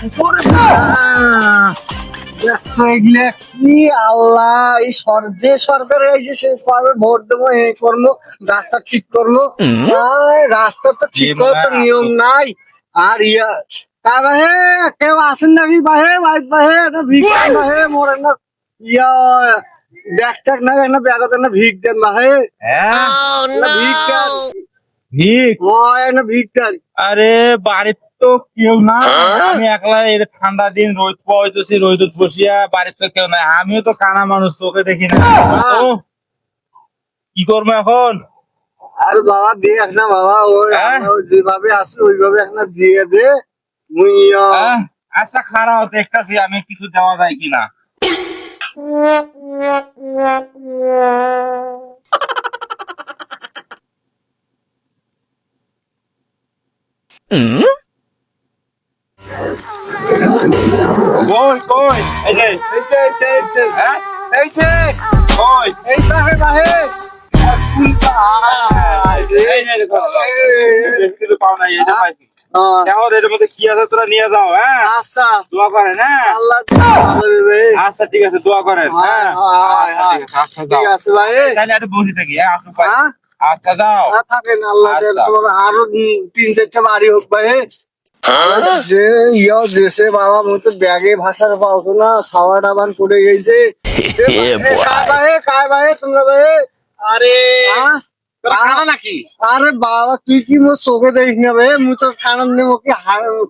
কি আল্লাহ, এই যে সরকার হয়েছে সে ভোট দেবো, এ করবো, রাস্তা ঠিক করবো। রাস্তা তো ঠিক করার তো নিয়ম নাই। আর তা বাহে কেউ আসেন নাকি বাহে বাড়িতে বাহে একটা ভিক বাহে মোর একটা ব্যাগ ট্যাগ নাই, একটা ব্যাগত একটা ভিক দেন বাহে। ভিক দেন, ঠিক। একটা ভিক দেন। আরে বাড়ির তো কেউ না, আমি একলা। এই যে ঠান্ডা দিন রোদ পাইতেছি, রোদ বসিয়া বাড়ির তো কেউ নাই, আমিও তো কানা মানুষ, চোখে দেখি না। ও, কি করবো এখন? আরে বাবা দেখ না বাবা, ওই যেভাবে আছে ওইভাবে একটা দিয়ে দে। মুই আচ্ছা খারাপ দেখতেছি আমি কিছু দেওয়া যায় কিনা। কই কই এই যে হ্যাঁ? এই যে কই এই বাহে বাহে এই নে দেখো, কিছু পাও নাই, এই যে পাইছি। দেখো এর মধ্যে কি আছে তোরা নিয়ে যাও। হ্যাঁ, আচ্ছা দোয়া করেন। হ্যাঁ, আল্লাহ ভালো দেবে। আচ্ছা ঠিক আছে, দোয়া করেন। হ্যাঁ, আচ্ছা ঠিক যাও, আছে ভাই। তাহলে একটু বসে থাকি। হ্যাঁ, আপনি পাই। হ্যাঁ আচ্ছা যাও। থাকেন, আল্লাহ আচ্ছা। তোমার আরো 3-4টা বাড়ি হোক ভাই। যে দেশে বাবা মতো ব্যাগে ভাষার পাওছো না, ছাওয়া ডাবান পড়ে গেছে। কায় ভাই তোমরা ভাই? আরে নাকি? আরে বাবা তুই কি মোর চোখে দেখিস না ভাই? মুই তো কানান নেবো কি?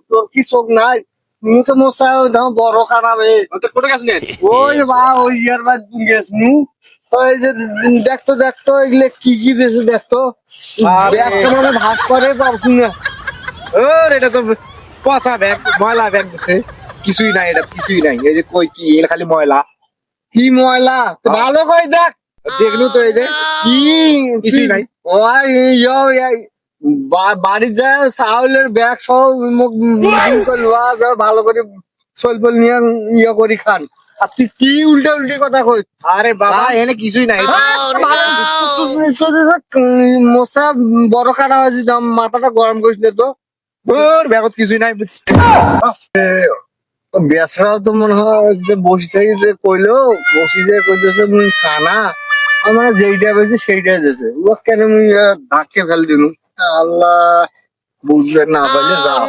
তোর কি চোখ নাই? মুই তো মোর চাই বড় কানা ভাই। কোটে গেছিলেন? ওই বা ওই ইয়ার বাদ গেছ নু। ওই যে দেখতো এগুলো কি কি দিয়েছে দেখতো। ব্যাগটা মানে ভাস করে পাবছো না। এটা তো পচা ব্যাগ, ময়লা ব্যাগ দিচ্ছে। কিছুই নাই, এটা কিছুই নাই। এই যে কই কি, এটা খালি ময়লা। কি ময়লা? তো ভালো করে দেখ। দেখলু তো এই যে কি কিছুই নাই। ওই বাড়ির যায় চাউলের ব্যাগ সব ভালো করে সলপল নিয়ে করি খান। আর তুই কি উল্টে উল্টে কথা কইস? আরে বাবা এনে কিছুই নাই। মশা বড় কাটা হয়েছে, মাথাটা গরম করিস না তো। তোর ব্যাগত কিছুই নাই। বেসরাও তো মনে হয় যে বসে থেকে যে কইলো, বসি যে কইতেছে মুই খানা আমার যেইটা পেয়েছে সেইটাই দিয়েছে। ও কেন মুই ধাক্কে ফেল দিনু। আল্লাহ বুঝবে না পাইলে যাও।